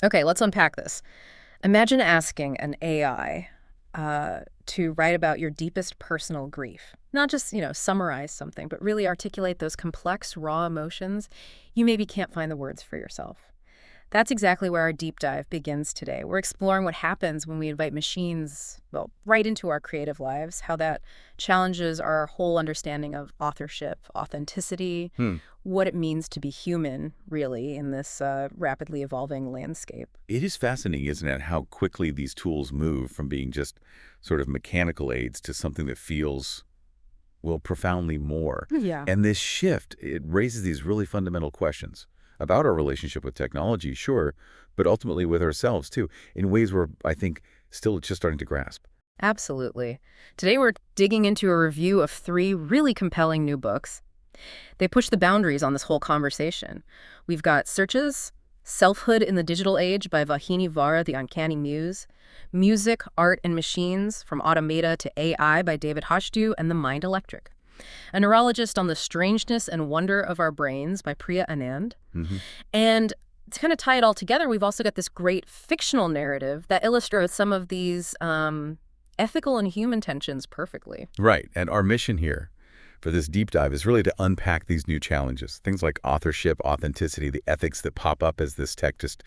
Okay, let's unpack this. Imagine asking an AI to write about your deepest personal grief. Not just, summarize something, but really articulate those complex, raw emotions you maybe can't find the words for yourself. That's exactly where our deep dive begins today. We're exploring what happens when we invite machines, well, right into our creative lives, how that challenges our whole understanding of authorship, authenticity, Hmm. what it means to be human, really, in this rapidly evolving landscape. It is fascinating, isn't it, how quickly these tools move from being just sort of mechanical aids to something that feels, well, profoundly more. Yeah. And this shift, it raises these really fundamental questions about our relationship with technology, sure, but ultimately with ourselves, too, in ways we're, I think, still just starting to grasp. Absolutely. Today we're digging into a review of three really compelling new books. They push the boundaries on this whole conversation. We've got Searches, Selfhood in the Digital Age by Vahini Vara, The Uncanny Muse, Music, Art, and Machines, From Automata to AI by David Hochdu, and The Mind Electric. A Neurologist on the Strangeness and Wonder of Our Brains by Priya Anand. Hmm. And to kind of tie it all together, we've also got this great fictional narrative that illustrates some of these ethical and human tensions perfectly. Right. And our mission here for this deep dive is really to unpack these new challenges, things like authorship, authenticity, the ethics that pop up as this tech just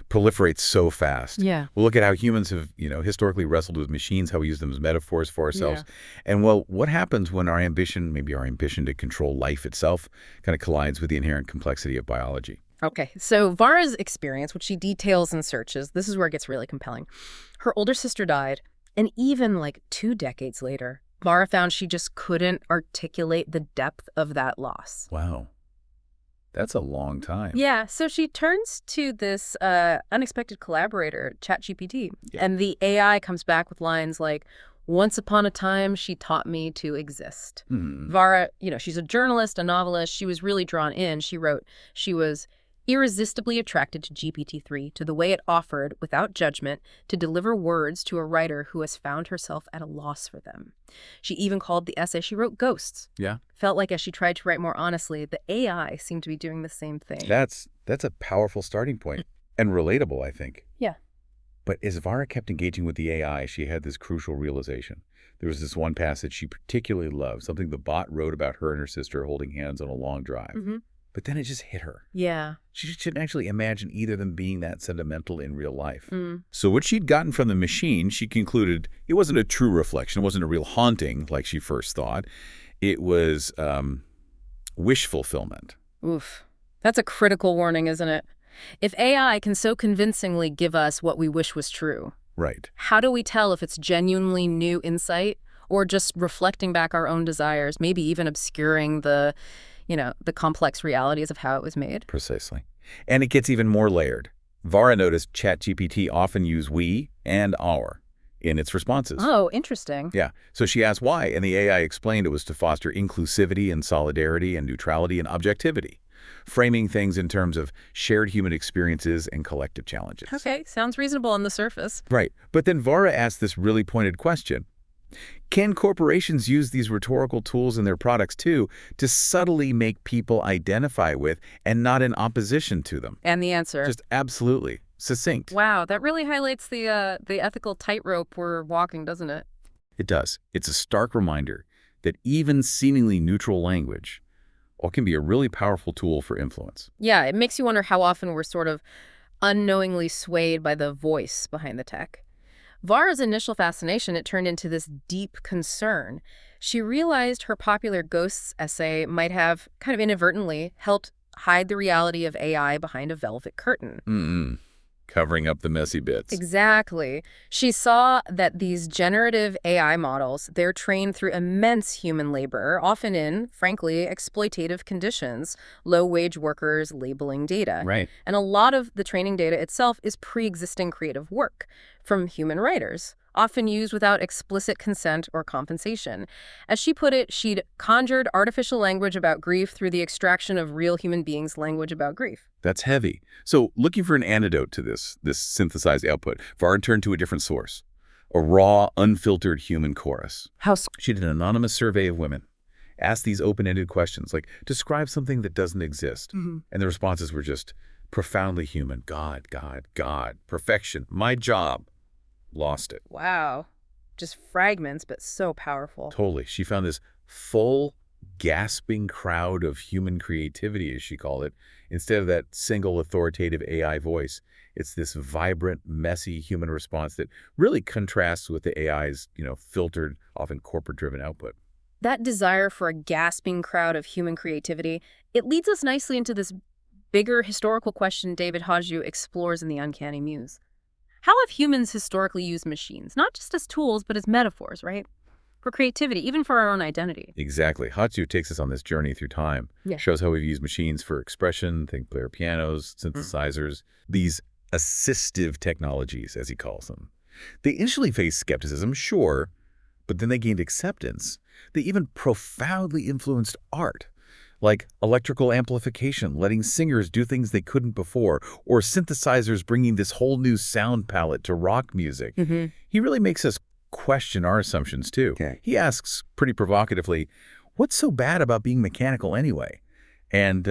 proliferates so fast. Yeah. We'll look at how humans have, historically wrestled with machines, how we use them as metaphors for ourselves. Yeah. And, well, what happens when our ambition, maybe our ambition to control life itself, kind of collides with the inherent complexity of biology? Okay, so Vara's experience, which she details in Searches, this is where it gets really compelling. Her older sister died, and even like 2 decades later, Vara found she just couldn't articulate the depth of that loss. Wow. That's a long time. Yeah, so she turns to this unexpected collaborator, ChatGPT, Yeah. and the AI comes back with lines like, "Once upon a time, she taught me to exist." Hmm. Vara, she's a journalist, a novelist. She was really drawn in. She wrote she was irresistibly attracted to GPT-3, to the way it offered, without judgment, to deliver words to a writer who has found herself at a loss for them. She even called the essay she wrote Ghosts. Yeah. Felt like as she tried to write more honestly, the AI seemed to be doing the same thing. That's a powerful starting point and relatable, I think. Yeah. But as Vara kept engaging with the AI, she had this crucial realization. There was this one passage she particularly loved, something the bot wrote about her and her sister holding hands on a long drive. Mm-hmm. But then it just hit her. Yeah. She couldn't actually imagine either of them being that sentimental in real life. Mm. So what she'd gotten from the machine, she concluded it wasn't a true reflection. It wasn't a real haunting like she first thought. It was wish fulfillment. Oof. That's a critical warning, isn't it? If AI can so convincingly give us what we wish was true, Right. how do we tell if it's genuinely new insight or just reflecting back our own desires, maybe even obscuring the complex realities of how it was made? Precisely. And it gets even more layered. Vara noticed ChatGPT often use we and our in its responses. Oh, interesting. Yeah. So she asked why, and the AI explained it was to foster inclusivity and solidarity and neutrality and objectivity, framing things in terms of shared human experiences and collective challenges. Okay, sounds reasonable on the surface. Right. But then Vara asked this really pointed question. Can corporations use these rhetorical tools in their products, too, to subtly make people identify with and not in opposition to them? And the answer? Just absolutely. Succinct. Wow, that really highlights the ethical tightrope we're walking, doesn't it? It does. It's a stark reminder that even seemingly neutral language can be a really powerful tool for influence. Yeah, it makes you wonder how often we're sort of unknowingly swayed by the voice behind the tech. Vara's initial fascination, it turned into this deep concern. She realized her popular Ghosts essay might have kind of inadvertently helped hide the reality of AI behind a velvet curtain. Mm-mm. Covering up the messy bits. Exactly. She saw that these generative AI models, they're trained through immense human labor, often in, frankly, exploitative conditions, low-wage workers labeling data. Right. And a lot of the training data itself is pre-existing creative work from human writers, often used without explicit consent or compensation. As she put it, she'd conjured artificial language about grief through the extraction of real human beings' language about grief. That's heavy. So looking for an antidote to this synthesized output, Vara turned to a different source, a raw, unfiltered human chorus. How She did an anonymous survey of women, asked these open-ended questions like, describe something that doesn't exist. Mm-hmm. And the responses were just Profoundly human. God, God, God. Perfection. My job. Lost it. Wow. Just fragments, but so powerful. Totally. She found this full, gasping crowd of human creativity, as she called it, instead of that single authoritative AI voice. It's this vibrant, messy human response that really contrasts with the AI's, filtered, often corporate-driven output. That desire for a gasping crowd of human creativity, it leads us nicely into this bigger historical question David Hodju explores in The Uncanny Muse. How have humans historically used machines, not just as tools, but as metaphors, right? For creativity, even for our own identity. Exactly. Hatsu takes us on this journey through time. Yeah. Shows how we've used machines for expression, think player pianos, synthesizers, these assistive technologies, as he calls them. They initially faced skepticism, sure, but then they gained acceptance. They even profoundly influenced art, like electrical amplification, letting singers do things they couldn't before, or synthesizers bringing this whole new sound palette to rock music. He really makes us question our assumptions, too. Okay. He asks, pretty provocatively, what's so bad about being mechanical anyway? And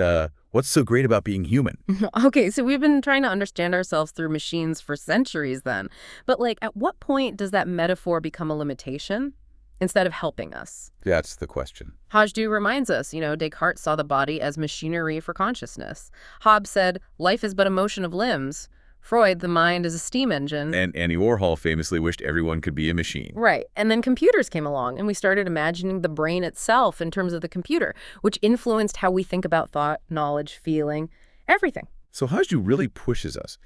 what's so great about being human? Okay, so we've been trying to understand ourselves through machines for centuries then. But at what point does that metaphor become a limitation instead of helping us? That's the question. Hodju reminds us, Descartes saw the body as machinery for consciousness. Hobbes said, life is but a motion of limbs. Freud, the mind is a steam engine. And Andy Warhol famously wished everyone could be a machine. Right. And then computers came along, and we started imagining the brain itself in terms of the computer, which influenced how we think about thought, knowledge, feeling, everything. So Hodju really pushes us.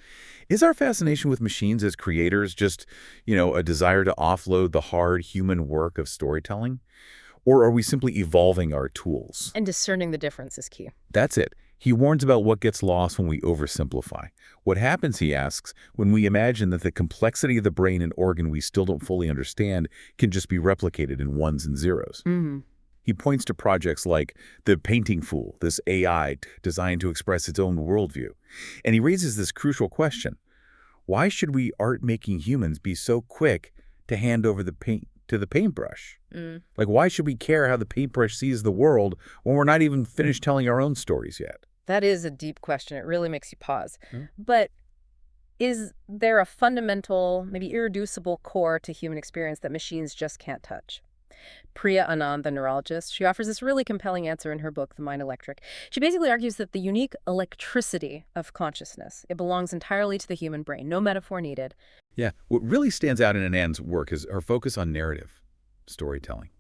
Is our fascination with machines as creators just, a desire to offload the hard human work of storytelling? Or are we simply evolving our tools? And discerning the difference is key. That's it. He warns about what gets lost when we oversimplify. What happens, he asks, when we imagine that the complexity of the brain and organ we still don't fully understand can just be replicated in ones and zeros. He points to projects like the Painting Fool, this AI designed to express its own worldview. And he raises this crucial question. Why should we art-making humans be so quick to hand over the paint to the paintbrush? Why should we care how the paintbrush sees the world when we're not even finished telling our own stories yet? That is a deep question. It really makes you pause. But is there a fundamental, maybe irreducible core to human experience that machines just can't touch? Priya Anand, the neurologist, she offers this really compelling answer in her book, The Mind Electric. She basically argues that the unique electricity of consciousness, it belongs entirely to the human brain, no metaphor needed. Yeah, what really stands out in Anand's work is her focus on narrative, storytelling.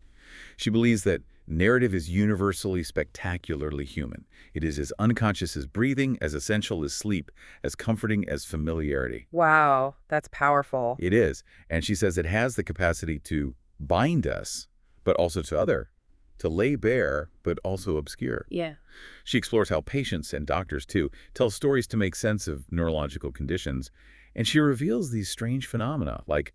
She believes that narrative is universally spectacularly human. It is as unconscious as breathing, as essential as sleep, as comforting as familiarity. Wow, that's powerful. It is. And she says it has the capacity to bind us, but also to lay bare, but also obscure. Yeah. She explores how patients and doctors, too, tell stories to make sense of neurological conditions. And she reveals these strange phenomena, like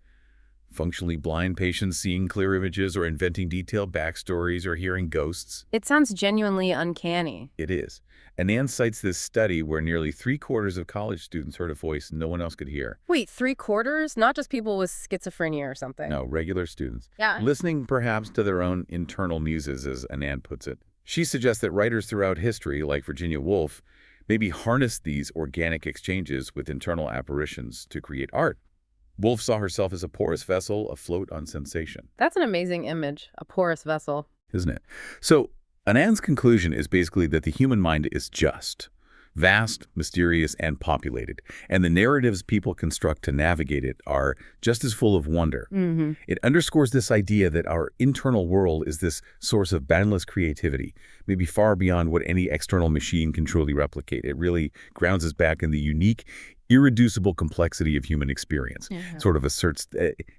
functionally blind patients seeing clear images or inventing detailed backstories or hearing ghosts. It sounds genuinely uncanny. It is. Anand cites this study where nearly 3/4 of college students heard a voice no one else could hear. Wait, 3/4? Not just people with schizophrenia or something? No, regular students. Yeah. Listening perhaps to their own internal muses, as Anand puts it. She suggests that writers throughout history, like Virginia Woolf, maybe harnessed these organic exchanges with internal apparitions to create art. Woolf saw herself as a porous vessel afloat on sensation. That's an amazing image, a porous vessel. Isn't it? So Anand's conclusion is basically that the human mind is just, vast, mysterious, and populated, and the narratives people construct to navigate it are just as full of wonder. It underscores this idea that our internal world is this source of boundless creativity, maybe far beyond what any external machine can truly replicate. It really grounds us back in the unique, irreducible complexity of human experience. Sort of asserts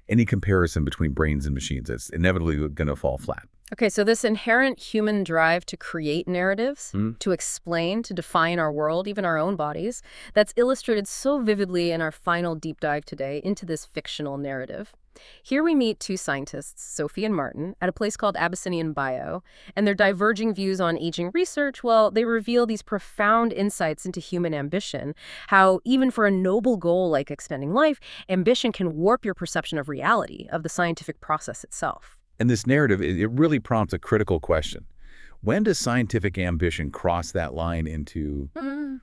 any comparison between brains and machines is inevitably going to fall flat. Okay, so this inherent human drive to create narratives, to explain, to define our world, even our own bodies, that's illustrated so vividly in our final deep dive today into this fictional narrative. Here we meet two scientists, Sophie and Martin, at a place called Abyssinian Bio, and their diverging views on aging research, well, they reveal these profound insights into human ambition, how even for a noble goal like extending life, ambition can warp your perception of reality, of the scientific process itself. And this narrative, it really prompts a critical question. When does scientific ambition cross that line into,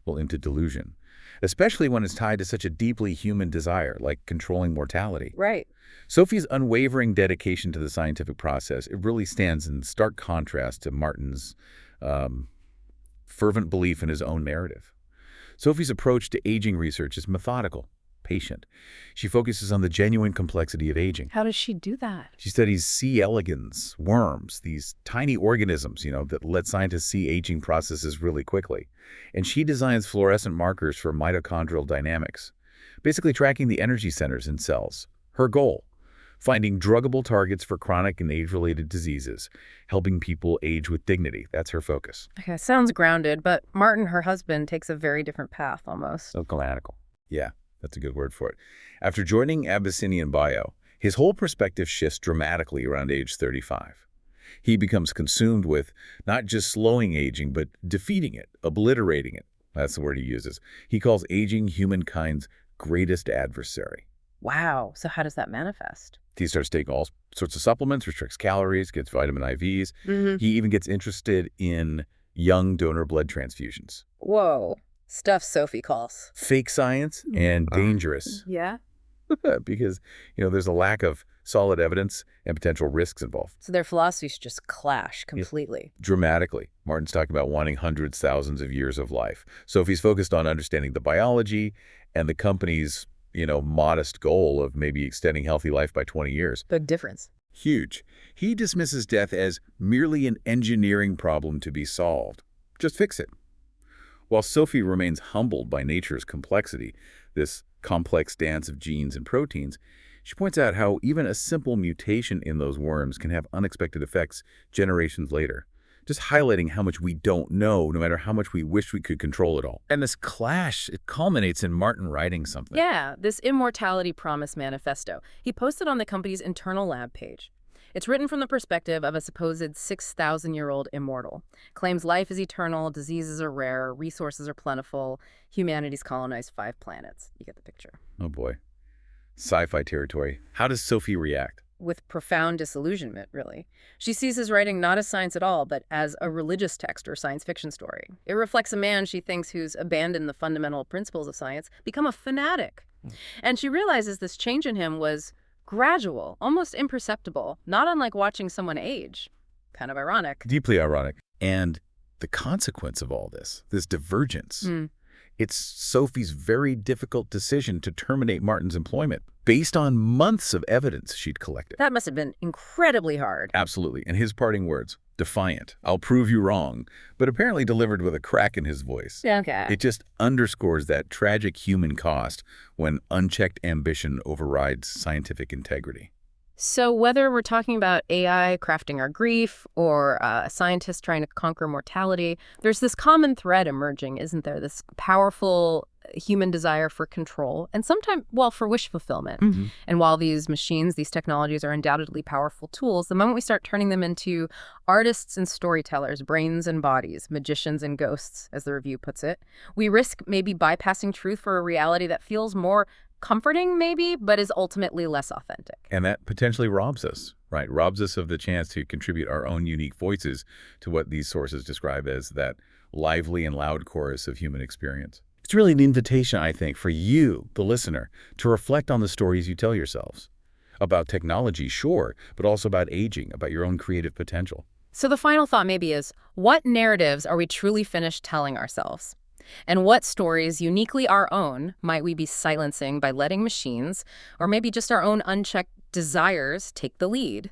into delusion? especially when it's tied to such a deeply human desire, like controlling mortality. Right. Sophie's unwavering dedication to the scientific process, it really stands in stark contrast to Martin's um, fervent belief in his own narrative. Sophie's approach to aging research is methodical, patient. She focuses on the genuine complexity of aging. How does she do that? She studies C. elegans, worms, these tiny organisms, that let scientists see aging processes really quickly. And she designs fluorescent markers for mitochondrial dynamics, basically tracking the energy centers in cells. Her goal, finding druggable targets for chronic and age-related diseases, helping people age with dignity. That's her focus. Okay, sounds grounded, but Martin, her husband, takes a very different path almost. So fanatical. Yeah, that's a good word for it. After joining Abyssinian Bio, his whole perspective shifts dramatically around age 35. He becomes consumed with not just slowing aging, but defeating it, obliterating it. That's the word he uses. He calls aging humankind's greatest adversary. Wow, so how does that manifest? He starts taking all sorts of supplements, restricts calories, gets vitamin IVs. He even gets interested in young donor blood transfusions. Whoa, stuff Sophie calls. Fake science and dangerous Yeah? because, there's a lack of solid evidence and potential risks involved. So their philosophies just clash completely. Dramatically. Martin's talking about wanting hundreds, thousands of years of life. Sophie's focused on understanding the biology, and the company's modest goal of maybe extending healthy life by 20 years. Big difference. Huge. He dismisses death as merely an engineering problem to be solved. Just fix it. While Sophie remains humbled by nature's complexity, this complex dance of genes and proteins, she points out how even a simple mutation in those worms can have unexpected effects generations later. Just highlighting how much we don't know, no matter how much we wish we could control it all. And this clash, it culminates in Martin writing something. Yeah, this Immortality Promise Manifesto. He posted on the company's internal lab page. It's written from the perspective of a supposed 6,000-year-old immortal. Claims life is eternal, diseases are rare, resources are plentiful, humanity's colonized 5 planets. You get the picture. Oh boy. Sci-fi territory. How does Sophie react? With profound disillusionment, really. She sees his writing not as science at all, but as a religious text or science fiction story. It reflects a man, she thinks, who's abandoned the fundamental principles of science, become a fanatic. And she realizes this change in him was gradual, almost imperceptible, not unlike watching someone age. Kind of ironic. Deeply ironic. And the consequence of all this divergence, it's Sophie's very difficult decision to terminate Martin's employment based on months of evidence she'd collected. That must have been incredibly hard. Absolutely. And his parting words, defiant, "I'll prove you wrong," but apparently delivered with a crack in his voice. Okay. It just underscores that tragic human cost when unchecked ambition overrides scientific integrity. So whether we're talking about AI crafting our grief or a scientist trying to conquer mortality, there's this common thread emerging, isn't there? This powerful human desire for control and sometimes, for wish fulfillment. And while these machines, these technologies are undoubtedly powerful tools, the moment we start turning them into artists and storytellers, brains and bodies, magicians and ghosts, as the review puts it, we risk maybe bypassing truth for a reality that feels more comforting maybe, but is ultimately less authentic. And that potentially robs us, right? Robs us of the chance to contribute our own unique voices to what these sources describe as that lively and loud chorus of human experience. It's really an invitation, I think, for you, the listener, to reflect on the stories you tell yourselves. About technology, sure, but also about aging, about your own creative potential. So the final thought maybe is, what narratives are we truly finished telling ourselves? And what stories, uniquely our own, might we be silencing by letting machines, or maybe just our own unchecked desires, take the lead?